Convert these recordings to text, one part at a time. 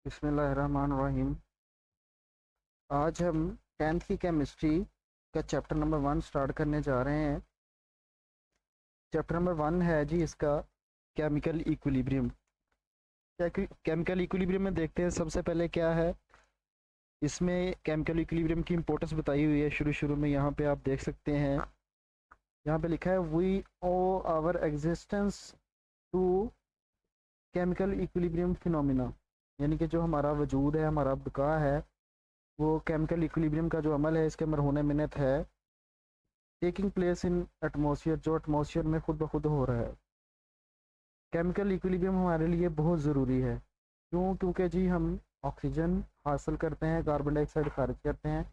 बिस्मिल्लाहिर्रहमानिर्रहीम। आज हम 10th की केमिस्ट्री का चैप्टर नंबर 1 स्टार्ट करने जा रहे हैं। चैप्टर नंबर 1 है जी इसका केमिकल इक्विलिब्रियम। केमिकल इक्विलिब्रियम में देखते हैं सबसे पहले क्या है। इसमें केमिकल इक्विलिब्रियम की इंपॉर्टेंस बताई हुई है शुरू शुरू में। यहाँ पे आप देख सकते हैं, यहाँ पे लिखा है we owe our existence to chemical equilibrium phenomena, यानी कि जो हमारा वजूद है, हमारा बका है, वो केमिकल इक्विलिब्रियम का जो अमल है, इसके अमर होने मिन्नत है टेकिंग प्लेस इन एटमॉस्फेयर, जो एटमॉस्फेयर में खुद ब खुद हो रहा है। केमिकल इक्विलिब्रियम हमारे लिए बहुत ज़रूरी है। क्योंकि जी हम ऑक्सीजन हासिल करते हैं, कार्बन डाइऑक्साइड खारिज करते हैं,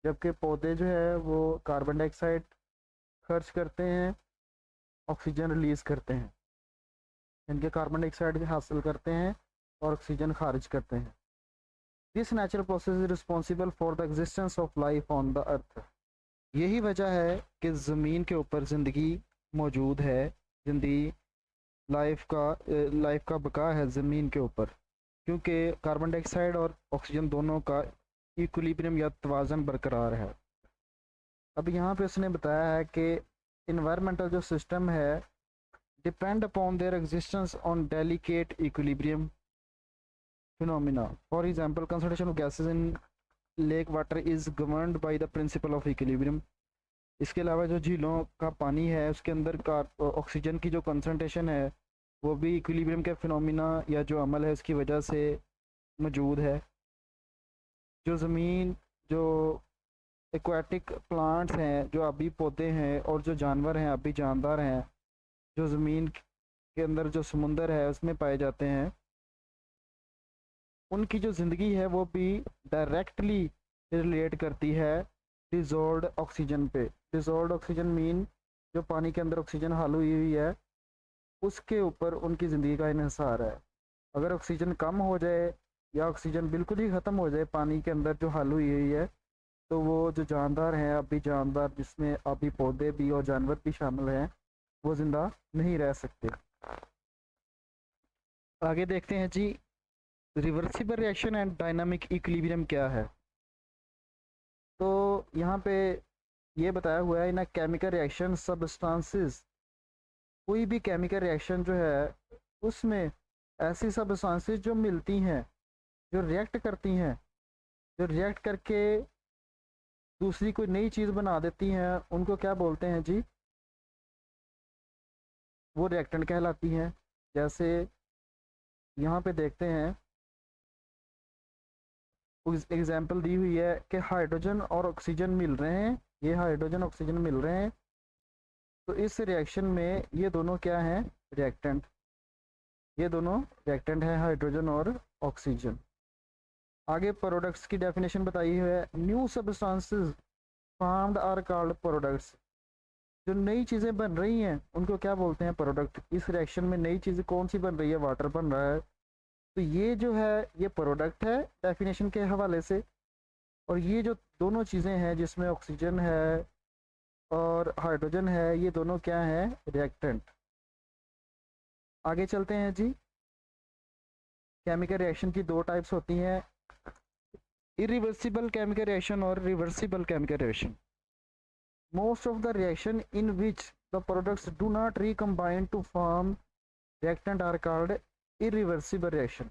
जबकि पौधे जो है वो कार्बन डाइऑक्साइड खर्च करते हैं, ऑक्सीजन रिलीज़ करते हैं। इनके कार्बन डाइऑक्साइड हासिल करते हैं और ऑक्सीजन खारिज करते हैं। This natural process is responsible for the existence of life on the earth. यही वजह है कि ज़मीन के ऊपर ज़िंदगी मौजूद है, ज़िंदगी लाइफ का बका है ज़मीन के ऊपर, क्योंकि कार्बन डाइऑक्साइड और ऑक्सीजन दोनों का इक्विलिब्रियम या तवाज़न बरकरार है। अब यहाँ पे उसने बताया है कि इन्वायरमेंटल जो सिस्टम है depend upon their existence on delicate equilibrium phenomena. For example, concentration of gases in lake water is governed by the principle of equilibrium. इसके अलावा जो झीलों का पानी है उसके अंदर का ऑक्सीजन की जो कंसंट्रेशन है वो भी इक्विलिब्रियम के फिनोमिना या जो अमल है उसकी वजह से मौजूद है। जो ज़मीन, जो एक्वाटिक प्लांट्स हैं, जो आबी पौधे हैं, और जो जानवर हैं, आबी जानदार हैं, जो ज़मीन के अंदर जो समुंदर है उसमें पाए जाते हैं, उनकी जो ज़िंदगी है वो भी डायरेक्टली रिलेट करती है डिज़ोल्व्ड ऑक्सीजन पे। डिज़ोल्व्ड ऑक्सीजन मीन जो पानी के अंदर ऑक्सीजन हाल हुई हुई है उसके ऊपर उनकी ज़िंदगी का इन्हिसार है। अगर ऑक्सीजन कम हो जाए या ऑक्सीजन बिल्कुल ही ख़त्म हो जाए पानी के अंदर जो हाल हुई हुई है, तो वो जो जानदार हैं, आबी जानदार जिसमें आबी पौधे भी और जानवर भी शामिल हैं, वो ज़िंदा नहीं रह सकते। आगे देखते हैं जी, reversible reaction and dynamic equilibrium क्या है। तो यहाँ पे ये बताया हुआ है, इन केमिकल रिएक्शन सबस्टांसेस, कोई भी केमिकल रिएक्शन जो है उसमें ऐसी सबस्टांसेस जो मिलती हैं, जो रिएक्ट करती हैं, जो रिएक्ट करके दूसरी कोई नई चीज़ बना देती हैं, उनको क्या बोलते हैं जी, वो रिएक्टेंट कहलाती हैं। जैसे यहाँ पे देखते हैं, एग्जाम्पल दी हुई है कि हाइड्रोजन और ऑक्सीजन मिल रहे हैं, ये हाइड्रोजन ऑक्सीजन मिल रहे हैं, तो इस रिएक्शन में ये दोनों क्या हैं, रिएक्टेंट। ये दोनों रिएक्टेंट हैं, हाइड्रोजन और ऑक्सीजन। आगे प्रोडक्ट्स की डेफिनेशन बताई है, new substances formed are called products. जो नई चीज़ें बन रही हैं उनको क्या बोलते हैं, प्रोडक्ट। इस रिएक्शन में नई चीज़ कौन सी बन रही है, वाटर बन रहा है, तो ये जो है ये प्रोडक्ट है डेफिनेशन के हवाले से। और ये जो दोनों चीज़ें हैं जिसमें ऑक्सीजन है और हाइड्रोजन है, ये दोनों क्या हैं, रिएक्टेंट। आगे चलते हैं जी, केमिकल रिएक्शन की दो टाइप्स होती हैं, इरिवर्सिबल केमिकल रिएक्शन और reversible chemical reaction. Most of the reaction in which the products do not recombine to form reactant are called irreversible reaction.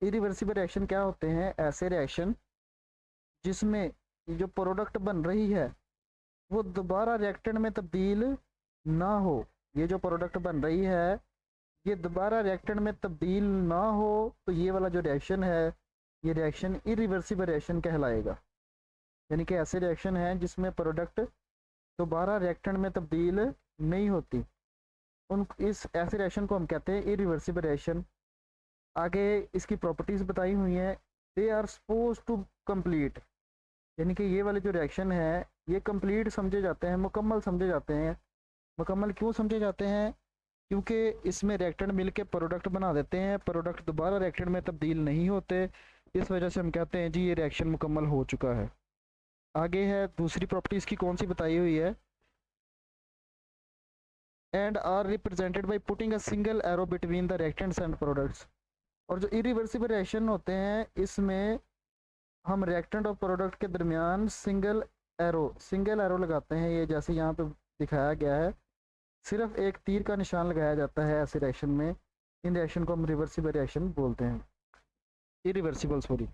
Irreversible reaction क्या होते हैं, ऐसे रिएक्शन जिसमें जो प्रोडक्ट बन रही है वो दोबारा रिएक्टेंट में तब्दील ना हो। ये जो प्रोडक्ट बन रही है ये दोबारा रिएक्टेंट में तब्दील ना हो, तो ये वाला जो रिएक्शन है ये रिएक्शन इरिवर्सिबल रिएक्शन कहलाएगा। यानी कि ऐसे रिएक्शन हैं जिसमें प्रोडक्ट दोबारा रिएक्टेंट में तब्दील नहीं होती, उन इस ऐसे रिएक्शन को हम कहते हैं इरिवर्सिबल रिएक्शन। आगे इसकी प्रॉपर्टीज़ बताई हुई हैं, they are suppose to complete, यानी कि ये वाले जो रिएक्शन है ये कंप्लीट समझे जाते हैं, मुकम्मल समझे जाते हैं। मुकम्मल क्यों समझे जाते हैं, क्योंकि इसमें रिएक्टेंट मिल के प्रोडक्ट बना देते हैं, प्रोडक्ट दोबारा रिएक्टेंट में तब्दील नहीं होते, इस वजह से हम कहते हैं जी ये रिएक्शन मुकम्मल हो चुका है। आगे है दूसरी प्रॉपर्टीज़ की कौन सी बताई हुई है, and are represented by putting a single arrow between the reactants and products. और जो इरिवर्सिबल रिएक्शन होते हैं इसमें हम रिएक्टेंट और प्रोडक्ट के दरमियान सिंगल एरो लगाते हैं। ये जैसे यहाँ पे दिखाया गया है, सिर्फ एक तीर का निशान लगाया जाता है ऐसे रिएक्शन में। इन रिएक्शन को हम रिवर्सिबल रिएक्शन बोलते हैं, इरिवर्सिबल सॉरी।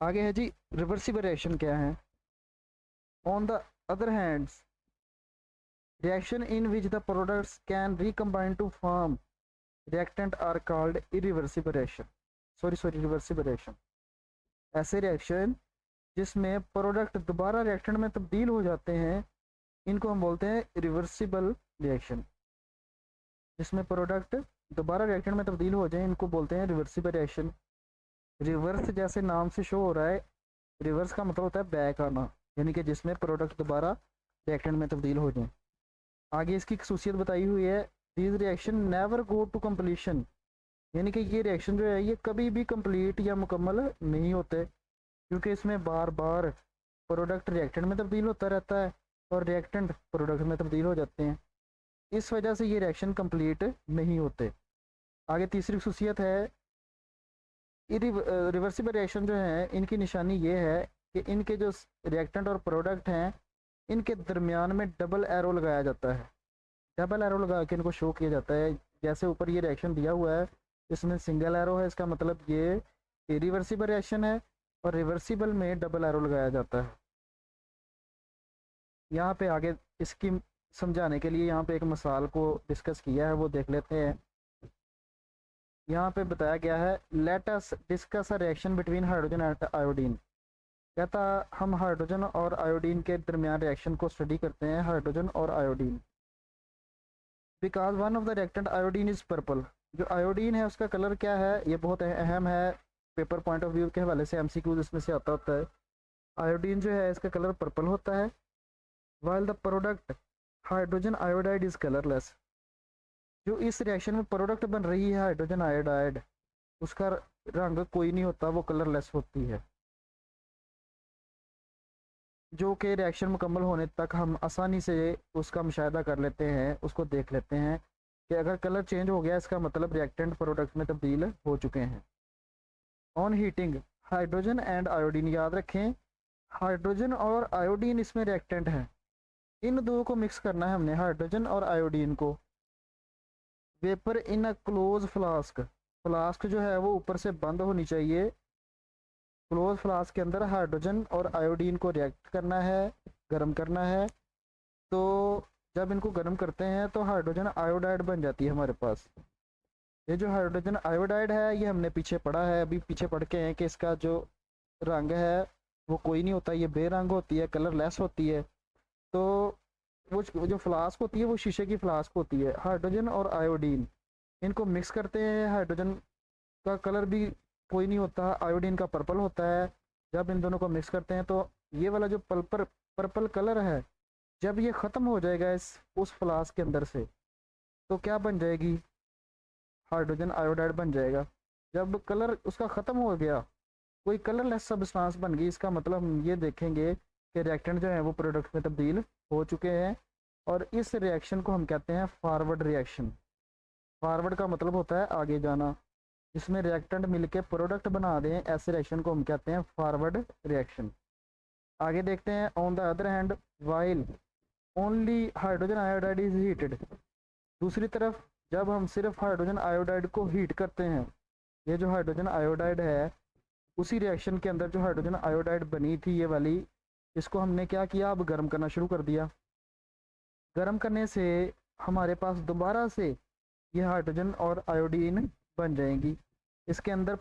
आगे है जी रिवर्सिबल रिएक्शन क्या है। On the other hands reaction in which the products can recombine to form reactant are called irreversible reaction, reversible reaction। ऐसे रिएक्शन जिसमें प्रोडक्ट दोबारा रिएक्टेंट में तब्दील हो जाते हैं इनको हम बोलते हैं रिवर्सिबल रिएक्शन। जिसमें प्रोडक्ट दोबारा रिएक्टेंट में तब्दील हो जाए इनको बोलते हैं रिवर्सिबल रिएक्शन। रिवर्स जैसे नाम से शो हो रहा है, रिवर्स का मतलब होता है बैक आना, यानी कि जिसमें प्रोडक्ट दोबारा रिएक्टेंट में तब्दील हो जाए। आगे इसकी खसूसियत बताई हुई है, this reaction never go to completion, यानी कि ये रिएक्शन जो है ये कभी भी कंप्लीट या मुकम्मल नहीं होते, क्योंकि इसमें बार बार प्रोडक्ट रिएक्टेंट में तब्दील होता रहता है और रिएक्टेंट प्रोडक्ट में तब्दील हो जाते हैं। इस वजह से ये रिएक्शन कंप्लीट नहीं होते। आगे तीसरी खसूसियत है, रिवर्सिबल रिएक्शन जो है इनकी निशानी ये है कि इनके जो रिएक्टेंट और प्रोडक्ट हैं इनके दरमियान में डबल एरो लगाया जाता है। डबल एरो लगा के इनको शो किया जाता है। जैसे ऊपर ये रिएक्शन दिया हुआ है इसमें सिंगल एरो है, इसका मतलब ये इरिवर्सिबल रिएक्शन है, और रिवर्सिबल में डबल एरो लगाया जाता है। यहाँ पे आगे इसकी समझाने के लिए यहाँ पे एक मिसाल को डिस्कस किया है, वो देख लेते हैं। यहाँ पे बताया गया है, let us discuss a reaction between hydrogen and iodine. कहता हम हाइड्रोजन और आयोडीन के दरमियान रिएक्शन को स्टडी करते हैं, हाइड्रोजन और iodine. Because one of the reactant iodine is purple, जो आयोडीन है उसका कलर क्या है, ये बहुत अहम है पेपर पॉइंट ऑफ व्यू के हवाले से, एमसीक्यूज इसमें से आता होता है। आयोडीन जो है इसका कलर पर्पल होता है, while the product hydrogen iodide is colourless. जो इस रिएक्शन में प्रोडक्ट बन रही है हाइड्रोजन आयोडाइड, उसका रंग कोई नहीं होता, वो कलरलेस होती है। जो कि रिएक्शन मुकम्मल होने तक हम आसानी से उसका मुशाहिदा कर लेते हैं, उसको देख लेते हैं कि अगर कलर चेंज हो गया इसका मतलब रिएक्टेंट प्रोडक्ट में तब्दील हो चुके हैं। On heating hydrogen and iodine, याद रखें हाइड्रोजन और आयोडीन इसमें रिएक्टेंट हैं, इन दो को मिक्स करना है हमने, हाइड्रोजन और आयोडीन को। Vapour in a close flask, flask जो है वो ऊपर से बंद होनी चाहिए। क्लोज फ्लास्क के अंदर हाइड्रोजन और आयोडीन को रिएक्ट करना है, गर्म करना है। तो जब इनको गर्म करते हैं तो हाइड्रोजन आयोडाइड बन जाती है हमारे पास। ये जो हाइड्रोजन आयोडाइड है ये हमने पीछे पढ़ा है, अभी पीछे पढ़ के हैं कि इसका जो रंग है वो कोई नहीं होता, ये बेरंग होती है, कलरलेस होती है। तो वो जो फ्लास्क होती है वो शीशे की फ्लास्क होती है। हाइड्रोजन और आयोडीन इनको मिक्स करते हैं, हाइड्रोजन का कलर भी कोई नहीं होता, आयोडीन का पर्पल होता है। जब इन दोनों को मिक्स करते हैं तो ये वाला जो पर्पल कलर है जब ये ख़त्म हो जाएगा उस फ्लास्क के अंदर से, तो क्या बन जाएगी, हाइड्रोजन आयोडाइड बन जाएगा। जब कलर उसका ख़त्म हो गया, कोई कलरलेस सब्सटेंस बन गई, इसका मतलब हम ये देखेंगे कि रिएक्टेंट जो है वो प्रोडक्ट में तब्दील हो चुके हैं। और इस रिएक्शन को हम कहते हैं फॉरवर्ड रिएक्शन। फॉरवर्ड का मतलब होता है आगे जाना, जिसमें रिएक्टेंट मिलके प्रोडक्ट बना दें, ऐसे रिएक्शन को हम कहते हैं फॉरवर्ड रिएक्शन। आगे देखते हैं, on the other hand while only hydrogen iodide is heated, दूसरी तरफ जब हम सिर्फ हाइड्रोजन आयोडाइड को हीट करते हैं, ये जो हाइड्रोजन आयोडाइड है उसी रिएक्शन के अंदर जो हाइड्रोजन आयोडाइड बनी थी ये वाली, इसको हमने क्या किया, अब गर्म करना शुरू कर दिया। गर्म करने से हमारे पास दोबारा से ये हाइड्रोजन और आयोडीन बन जाएंगी। इसके अंदर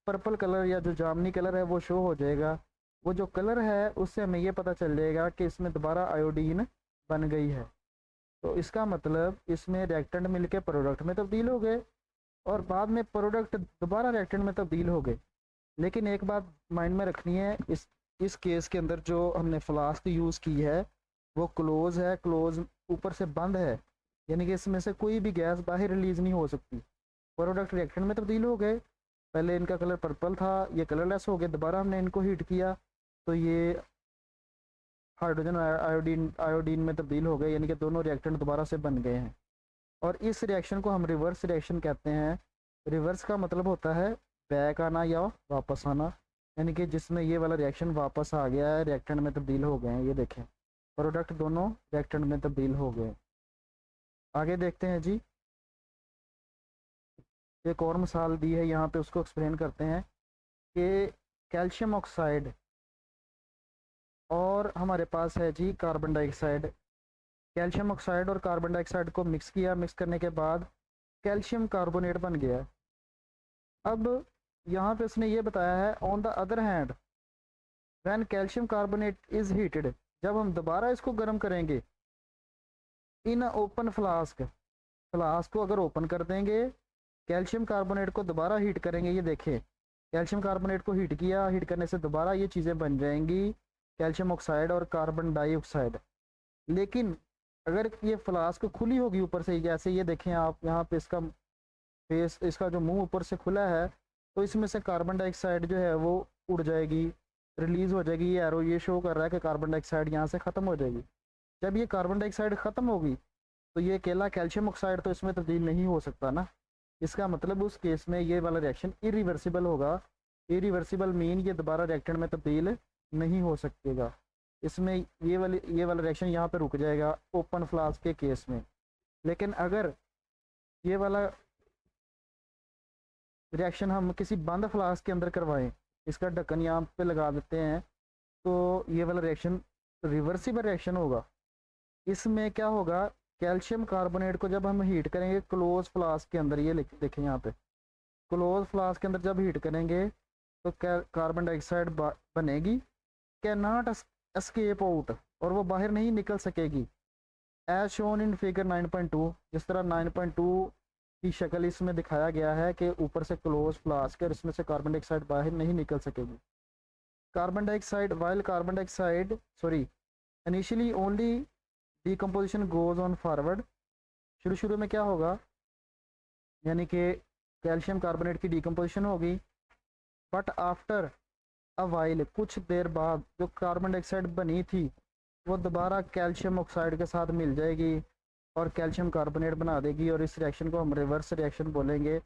पर्पल कलर या जो जामनी कलर है वो शो हो जाएगा। वो जो कलर है उससे हमें ये पता चल जाएगा कि इसमें दोबारा आयोडीन बन गई है। तो इसका मतलब इसमें रिएक्टेंट मिलके प्रोडक्ट में तब्दील हो गए और बाद में प्रोडक्ट दोबारा रिएक्टेंट में तब्दील हो गए। लेकिन एक बात माइंड में रखनी है, इस केस के अंदर जो हमने फ्लास्क यूज़ की है वो क्लोज है, क्लोज ऊपर से बंद है, यानी कि इसमें से कोई भी गैस बाहर रिलीज़ नहीं हो सकती। प्रोडक्ट रिएक्टेंट में तब्दील हो गए, पहले इनका कलर पर्पल था, ये कलरलेस हो गए, दोबारा हमने इनको हीट किया तो ये हाइड्रोजन आयोडीन में तब्दील हो गए, यानी कि दोनों रिएक्टेंट दोबारा से बन गए हैं। और इस रिएक्शन को हम रिवर्स रिएक्शन कहते हैं। रिवर्स का मतलब होता है बैक आना या वापस आना, यानी कि जिसमें ये वाला रिएक्शन वापस आ गया है, रिएक्टेंट में तब्दील हो गए हैं। ये देखें प्रोडक्ट दोनों रिएक्टेंट में तब्दील हो गए। आगे देखते हैं जी, एक और मिसाल दी है यहाँ पे, उसको एक्सप्लेन करते हैं कि कैल्शियम ऑक्साइड और हमारे पास है जी कार्बन डाइऑक्साइड। कैल्शियम ऑक्साइड और कार्बन डाइऑक्साइड को मिक्स किया, मिक्स करने के बाद कैल्शियम कार्बोनेट बन गया। अब यहाँ पे उसने ये बताया है on the other hand when calcium carbonate is heated, जब हम दोबारा इसको गर्म करेंगे इन ओपन फ्लास्क, फ्लास्क को अगर ओपन कर देंगे, कैल्शियम कार्बोनेट को दोबारा हीट करेंगे, ये देखें कैल्शियम कार्बोनेट को हीट किया, हीट करने से दोबारा ये चीज़ें बन जाएंगी कैल्शियम ऑक्साइड और कार्बन डाइऑक्साइड। लेकिन अगर ये फ्लास्क खुली होगी ऊपर से, जैसे ये देखें आप यहाँ पे इसका फेस, इसका जो मुंह ऊपर से खुला है, तो इसमें से कार्बन डाइऑक्साइड जो है वो उड़ जाएगी, रिलीज़ हो जाएगी। ये एरो ये शो कर रहा है कि कार्बन डाइऑक्साइड यहाँ से ख़त्म हो जाएगी। जब ये कार्बन डाइऑक्साइड ख़त्म होगी तो ये अकेला कैल्शियम ऑक्साइड तो इसमें तब्दील नहीं हो सकता ना। इसका मतलब उस केस में ये वाला रिएक्शन इरिवर्सिबल होगा। इरिवर्सिबल मीन ये दोबारा रिएक्टेंट में तब्दील नहीं हो सकेगा। इसमें ये वाला रिएक्शन यहाँ पे रुक जाएगा ओपन फ्लास्क के केस में। लेकिन अगर ये वाला रिएक्शन हम किसी बंद फ्लास्क के अंदर करवाएं, इसका ढक्कन यहाँ पे लगा देते हैं, तो ये वाला रिएक्शन रिवर्सिबल रिएक्शन होगा। इसमें क्या होगा, कैल्शियम कार्बोनेट को जब हम हीट करेंगे क्लोज फ्लास्क के अंदर, ये देखें यहाँ पे क्लोज फ्लास्क के अंदर जब हीट करेंगे तो कार्बन डाइऑक्साइड बनेगी, कैन नॉट एस्केप आउट, और वो बाहर नहीं निकल सकेगी। एज शोन इन फिगर 9.2, जिस तरह 9.2 की शक्ल इसमें दिखाया गया है कि ऊपर से क्लोज फ्लास्क है और इसमें से कार्बन डाइऑक्साइड बाहर नहीं निकल सकेगी। Carbon dioxide while carbon dioxide initially only decomposition goes on forward, शुरू में क्या होगा, यानी कि कैल्शियम कार्बोनेट की डिकम्पोजिशन होगी, बट आफ्टर अ वाइल, कुछ देर बाद जो कार्बन डाइऑक्साइड बनी थी वो दोबारा कैल्शियम ऑक्साइड के साथ मिल जाएगी और कैल्शियम कार्बोनेट बना देगी, और इस रिएक्शन को हम रिवर्स रिएक्शन बोलेंगे।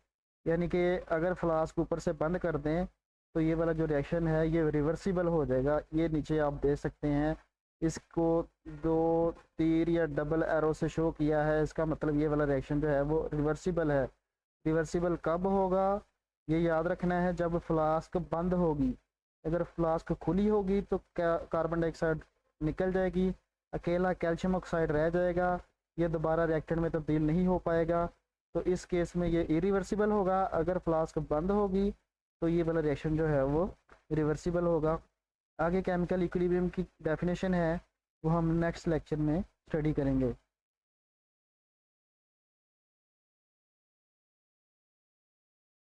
यानी कि अगर फ्लास्क ऊपर से बंद कर दें तो ये वाला जो रिएक्शन है ये रिवर्सिबल हो जाएगा। ये नीचे आप देख सकते हैं, इसको दो तीर या डबल एरो से शो किया है। इसका मतलब ये वाला रिएक्शन जो है वो रिवर्सिबल है। रिवर्सिबल कब होगा, ये याद रखना है, जब फ्लास्क बंद होगी। अगर फ्लास्क खुली होगी तो कार्बन डाइऑक्साइड निकल जाएगी, अकेला कैल्शियम ऑक्साइड रह जाएगा, ये दोबारा रिएक्टेंट में तब्दील नहीं हो पाएगा। तो इस केस में ये इरिवर्सिबल होगा। अगर फ्लास्क बंद होगी तो ये वाला रिएक्शन जो है वो रिवर्सिबल होगा। आगे केमिकल इक्विलिब्रियम की डेफिनेशन है वो हम नेक्स्ट लेक्चर में स्टडी करेंगे।